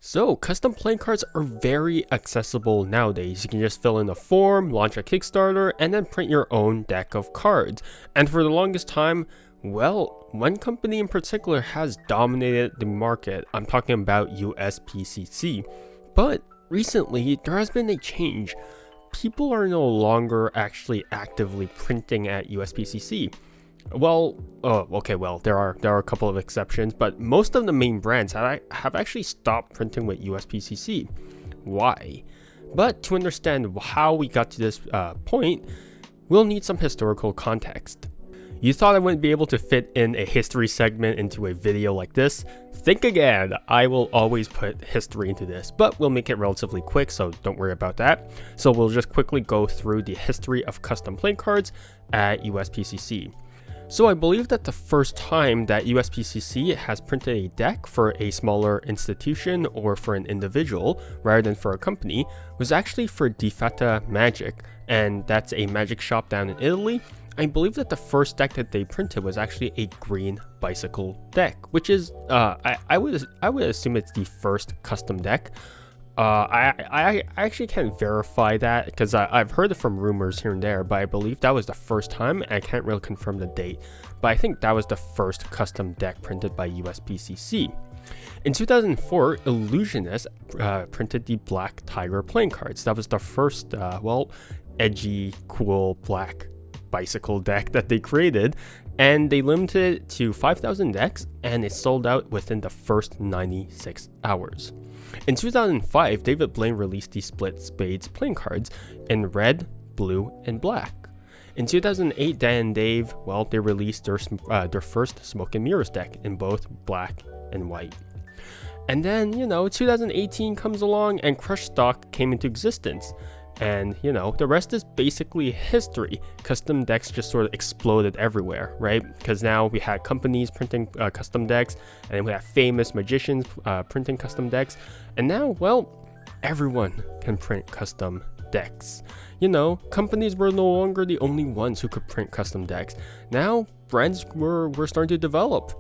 So, custom playing cards are very accessible nowadays. You can just fill in a form, launch a Kickstarter, and then print your own deck of cards. And for the longest time, well, one company in particular has dominated the market. I'm talking about USPCC. But recently, there has been a change. People are no longer actually actively printing at USPCC. Well, there are a couple of exceptions, but most of the main brands have actually stopped printing with USPCC. Why? But to understand how we got to this point, we'll need some historical context. You thought I wouldn't be able to fit in a history segment into a video like this? Think again. I will always put history into this, but we'll make it relatively quick, so don't worry about that. So we'll just quickly go through the history of custom playing cards at USPCC. So I believe that the first time that USPCC has printed a deck for a smaller institution or for an individual rather than for a company was actually for Difetta Magic, and that's a magic shop down in Italy. I believe that the first deck that they printed was actually a green bicycle deck, which is I would assume it's the first custom deck. I actually can't verify that because I've heard it from rumors here and there, but I believe that was the first time. I can't really confirm the date, but I think that was the first custom deck printed by USPCC. In 2004, Illusionist printed the Black Tiger playing cards. That was the first, edgy, cool black bicycle deck that they created, and they limited it to 5,000 decks, and it sold out within the first 96 hours. In 2005, David Blaine released the Split Spades playing cards in red, blue, and black. In 2008, Dan and Dave, they released their first Smoke and Mirrors deck in both black and white. And then, 2018 comes along and Crush Stock came into existence. And, the rest is basically history. Custom decks just sort of exploded everywhere, right? Because now we had companies printing custom decks, and then we have famous magicians printing custom decks. And now, everyone can print custom decks. Companies were no longer the only ones who could print custom decks. Now, brands were starting to develop,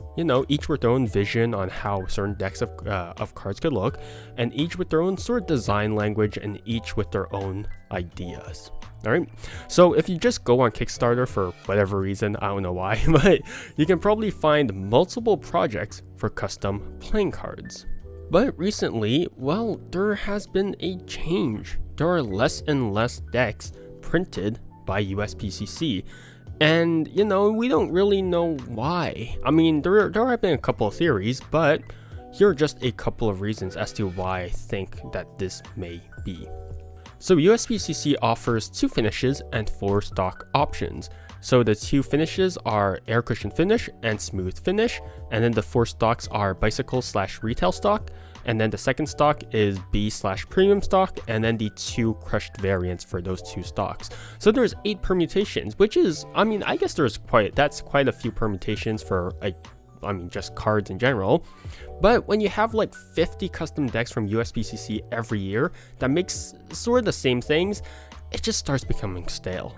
each with their own vision on how certain decks of cards could look, and each with their own sort of design language, and each with their own ideas. All right, so if you just go on Kickstarter for whatever reason, I don't know why, but you can probably find multiple projects for custom playing cards. But recently, there has been a change. There are less and less decks printed by USPCC. And, we don't really know why. I mean, there have been a couple of theories, but here are just a couple of reasons as to why I think that this may be. So USPCC offers 2 finishes and 4 stock options. So the 2 finishes are air cushion finish and smooth finish, and then the 4 stocks are bicycle/retail stock, and then the second stock is B/premium stock, and then the 2 crushed variants for those 2 stocks. So there's 8 permutations, which is, I guess that's quite a few permutations for just cards in general. But when you have 50 custom decks from USPCC every year that makes sort of the same things, it just starts becoming stale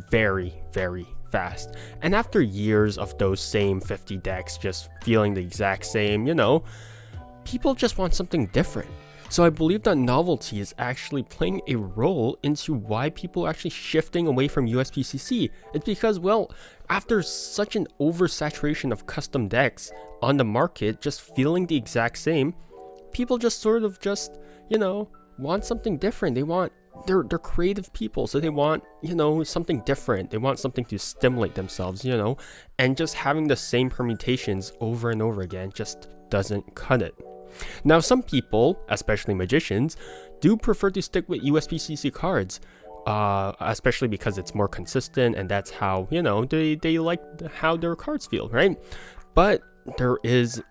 very, very fast. And after years of those same 50 decks just feeling the exact same, people just want something different. So I believe that Novelty is actually playing a role into why people are actually shifting away from USPCC. It's because, after such an oversaturation of custom decks on the market just feeling the exact same, people just sort of want something different. They want they're creative people, so they want something different. They want something to stimulate themselves, and just having the same permutations over and over again just doesn't cut it. Now, some people, especially magicians, do prefer to stick with USPCC cards, especially because it's more consistent, and that's how they like how their cards feel, right? But there is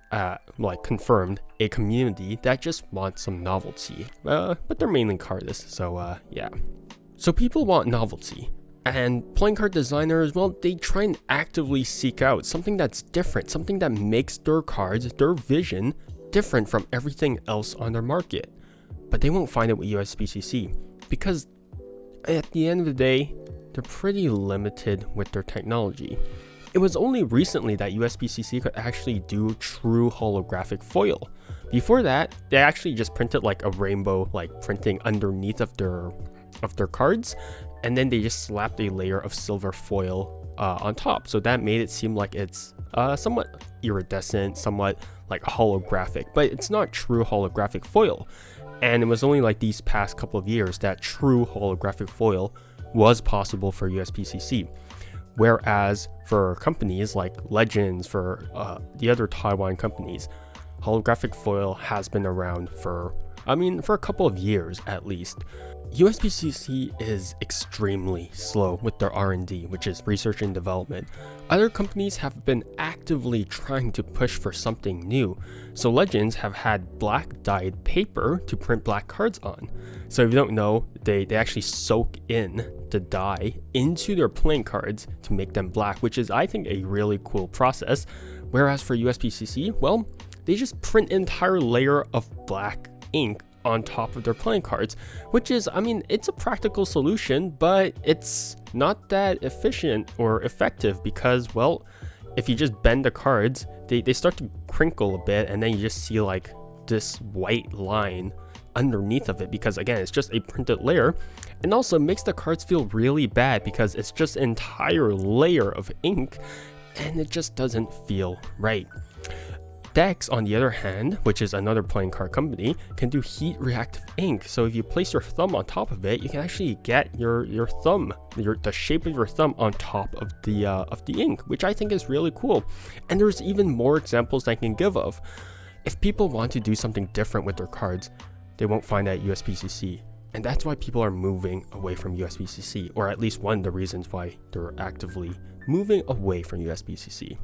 confirmed a community that just wants some novelty, but they're mainly cardists, so yeah. So people want novelty, and playing card designers, they try and actively seek out something that's different, something that makes their cards, their vision, different from everything else on their market. But they won't find it with USPCC because at the end of the day, they're pretty limited with their technology. It was only recently that USPCC could actually do true holographic foil, Before that, they actually just printed like a rainbow like printing underneath of their cards, and then they just slapped a layer of silver foil on top, so that made it seem like it's somewhat iridescent, somewhat like holographic, but it's not true holographic foil. And it was only like these past couple of years that true holographic foil was possible for USPCC. Whereas for companies like Legends, for the other Taiwan companies, holographic foil has been around for a couple of years at least. USPCC is extremely slow with their R&D, which is research and development. Other companies have been actively trying to push for something new. So Legends have had black dyed paper to print black cards on. So if you don't know, they actually soak in the dye into their playing cards to make them black, which is, I think, a really cool process. Whereas for USPCC, well, they just print an entire layer of black ink on top of their playing cards, which is, it's a practical solution, but it's not that efficient or effective because, well, if you just bend the cards, they start to crinkle a bit, and then you just see like this white line underneath of it because, again, it's just a printed layer, and also makes the cards feel really bad because it's just an entire layer of ink, and it just doesn't feel right. Decks, on the other hand, which is another playing card company, can do heat reactive ink. So if you place your thumb on top of it, you can actually get your thumb, the shape of your thumb on top of the ink, which I think is really cool. And there's even more examples I can give of. If people want to do something different with their cards, they won't find that at USPCC. And that's why people are moving away from USPCC, or at least one of the reasons why they're actively moving away from USPCC.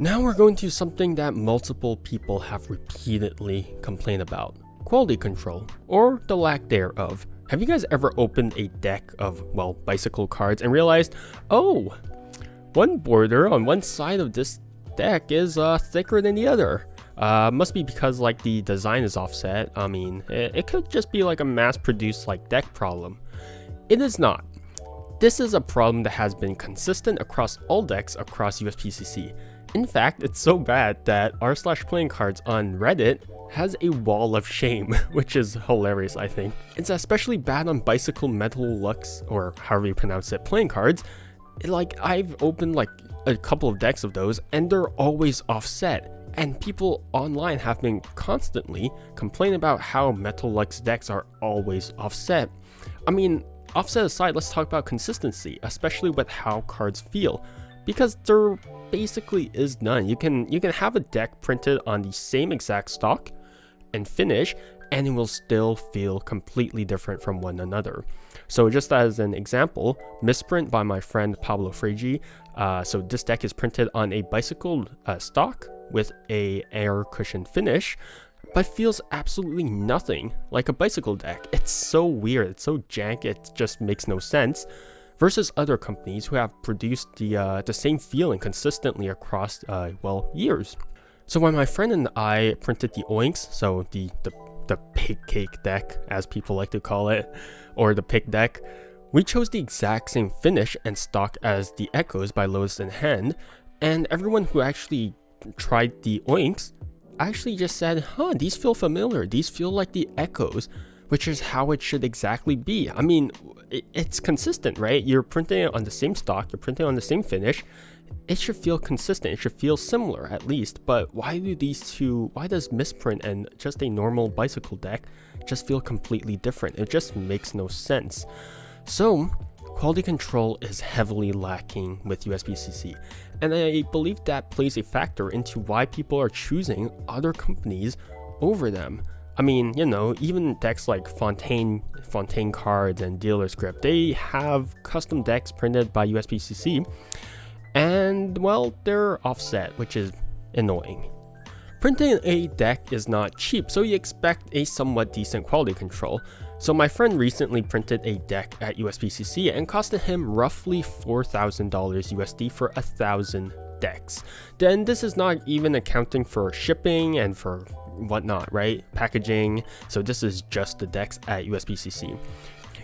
Now we're going to something that multiple people have repeatedly complained about: quality control, or the lack thereof. Have you guys ever opened a deck of, well, bicycle cards and realized, oh, one border on one side of this deck is thicker than the other? Must be because like the design is offset. It could just be like a mass-produced like deck problem. It is not. This is a problem that has been consistent across all decks across USPCC. In fact, it's so bad that r/playing cards on Reddit has a wall of shame, which is hilarious, I think. It's especially bad on Bicycle Metal Lux, or however you pronounce it, playing cards. I've opened like a couple of decks of those, and they're always offset. And people online have been constantly complaining about how Metal Lux decks are always offset. Offset aside, let's talk about consistency, especially with how cards feel, because there basically is none. You can have a deck printed on the same exact stock and finish, and it will still feel completely different from one another. So just as an example, misprint by my friend Pablo Freigi. So this deck is printed on a bicycle stock with a air cushion finish, but feels absolutely nothing like a bicycle deck. It's so weird, it's so jank, it just makes no sense. Versus other companies who have produced the same feeling consistently across years. So when my friend and I printed the Oinks, so the pig cake deck as people like to call it, or the pig deck, we chose the exact same finish and stock as the Echoes by Lotus in Hand, and everyone who actually tried the Oinks actually just said, these feel familiar, these feel like the Echoes, which is how it should exactly be. It's consistent, right? You're printing it on the same stock, you're printing on the same finish. It should feel consistent, it should feel similar at least, but why does misprint and just a normal bicycle deck just feel completely different? It just makes no sense. So, quality control is heavily lacking with USPCC, and I believe that plays a factor into why people are choosing other companies over them. Even decks like Fontaine cards and Dealer Script, they have custom decks printed by USPCC, and, well, they're offset, which is annoying. Printing a deck is not cheap, so you expect a somewhat decent quality control. So my friend recently printed a deck at USPCC and costed him roughly $4,000 USD for 1,000 decks. Then this is not even accounting for shipping and for whatnot, right? Packaging. So this is just the decks at USPCC.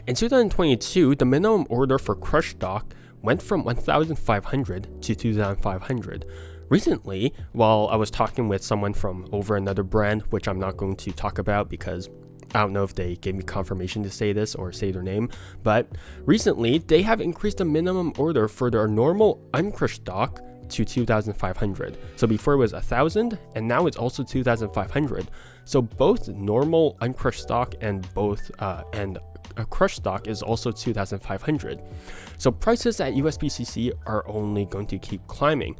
In 2022, the minimum order for crush stock went from 1,500 to 2,500. Recently, while I was talking with someone from over another brand, which I'm not going to talk about because I don't know if they gave me confirmation to say this or say their name, but recently they have increased the minimum order for their normal uncrushed stock to 2,500. So before it was 1,000 and now it's also 2,500. So both normal uncrushed stock and a crushed stock is also 2,500. So prices at USPCC are only going to keep climbing.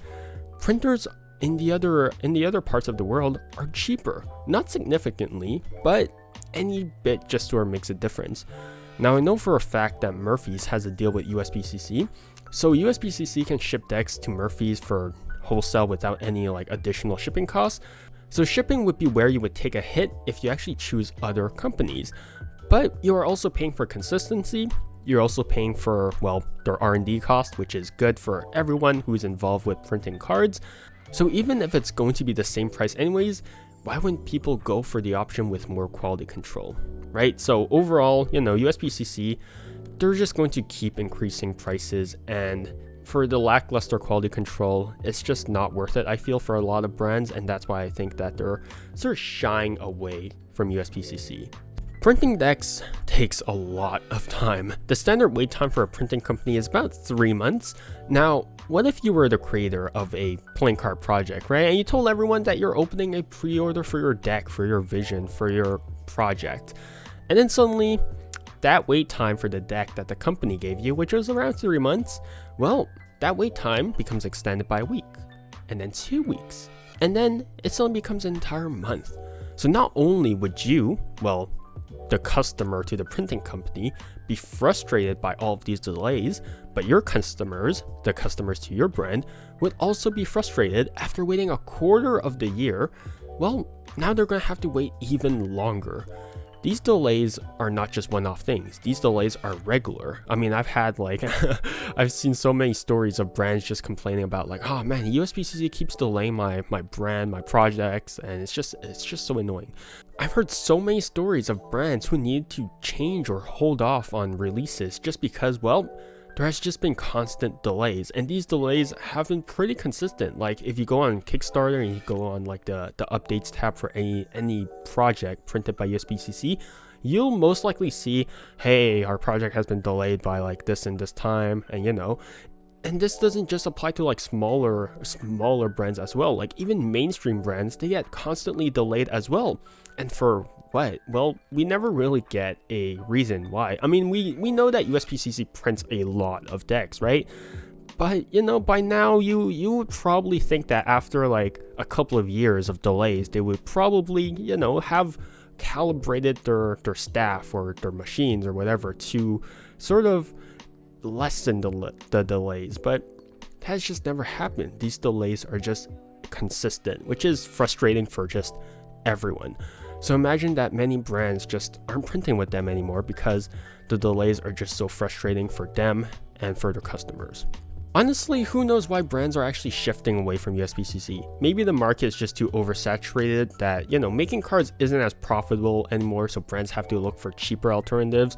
Printers in the other parts of the world are cheaper, not significantly, but any bit just sort of makes a difference. Now I know for a fact that Murphy's has a deal with USPCC, so USPCC can ship decks to Murphy's for wholesale without any like additional shipping costs. So shipping would be where you would take a hit if you actually choose other companies, but you are also paying for consistency. You're also paying for, well, their R&D cost, which is good for everyone who's involved with printing cards. So even if it's going to be the same price anyways, why wouldn't people go for the option with more quality control, right? So overall, USPCC, they're just going to keep increasing prices, and for the lackluster quality control, it's just not worth it, I feel, for a lot of brands, and that's why I think that they're sort of shying away from USPCC. Printing decks takes a lot of time. The standard wait time for a printing company is about 3 months. Now, what if you were the creator of a playing card project, right? And you told everyone that you're opening a pre-order for your deck, for your vision, for your project. And then suddenly, that wait time for the deck that the company gave you, which was around 3 months, well, that wait time becomes extended by a week, and then 2 weeks, and then it suddenly becomes an entire month. So not only would you, well, the customer to the printing company, be frustrated by all of these delays, but your customers, the customers to your brand, would also be frustrated after waiting a quarter of the year. Well, now they're going to have to wait even longer. These delays are not just one-off things. These delays are regular. I mean, I've had I've seen so many stories of brands just complaining about like, oh man, USPCC keeps delaying my brand, my projects, and it's just so annoying. I've heard so many stories of brands who need to change or hold off on releases just because, well, there has just been constant delays, and these delays have been pretty consistent. Like if you go on Kickstarter and you go on like the updates tab for any project printed by USPCC, you'll most likely see, hey, our project has been delayed by like this and this time, and and this doesn't just apply to like smaller brands as well. Like even mainstream brands, they get constantly delayed as well. And for what? Well, we never really get a reason why. I mean, we know that USPCC prints a lot of decks, right? But by now you would probably think that after like a couple of years of delays, they would probably have calibrated their staff or their machines or whatever to sort of lessen the delays. But that's just never happened. These delays are just consistent, which is frustrating for just everyone. So imagine that many brands just aren't printing with them anymore because the delays are just so frustrating for them and for their customers. Honestly, who knows why brands are actually shifting away from USPCC? Maybe the market is just too oversaturated that, making cards isn't as profitable anymore, so brands have to look for cheaper alternatives.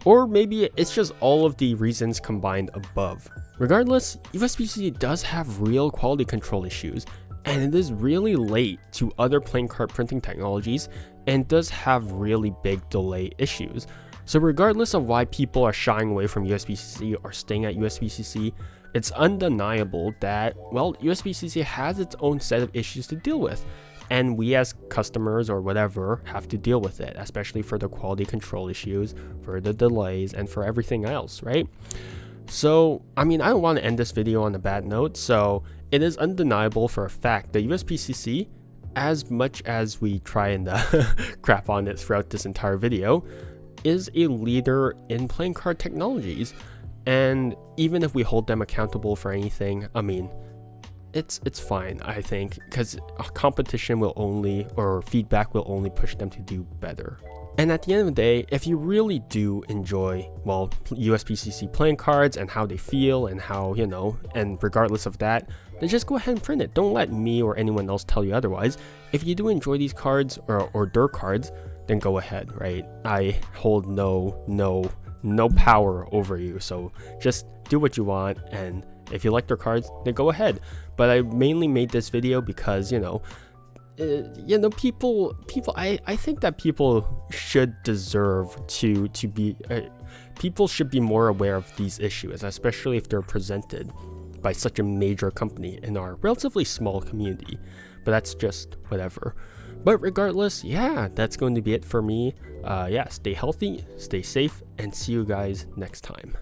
Or maybe it's just all of the reasons combined above. Regardless, USPCC does have real quality control issues, and it is really late to other playing card printing technologies and does have really big delay issues. So regardless of why people are shying away from USPCC or staying at USPCC, it's undeniable that, well, USPCC has its own set of issues to deal with, and we as customers or whatever have to deal with it, especially for the quality control issues, for the delays, and for everything else, right? So, I mean, I don't want to end this video on a bad note, so it is undeniable for a fact that USPCC, as much as we try and crap on it throughout this entire video, is a leader in playing card technologies. And even if we hold them accountable for anything, I mean, it's fine, I think, because competition will only, or feedback will only push them to do better. And at the end of the day, if you really do enjoy, well, USPCC playing cards and how they feel and how, and regardless of that, then just go ahead and print it. Don't let me or anyone else tell you otherwise. If you do enjoy these cards or their cards, then go ahead, right? I hold no power over you. So just do what you want, and If you like their cards, then go ahead. But I mainly made this video because, people, I think that people should deserve to be, people should be more aware of these issues, especially if they're presented by such a major company in our relatively small community. But that's just whatever. But regardless, yeah, that's going to be it for me. Stay healthy, stay safe, and see you guys next time.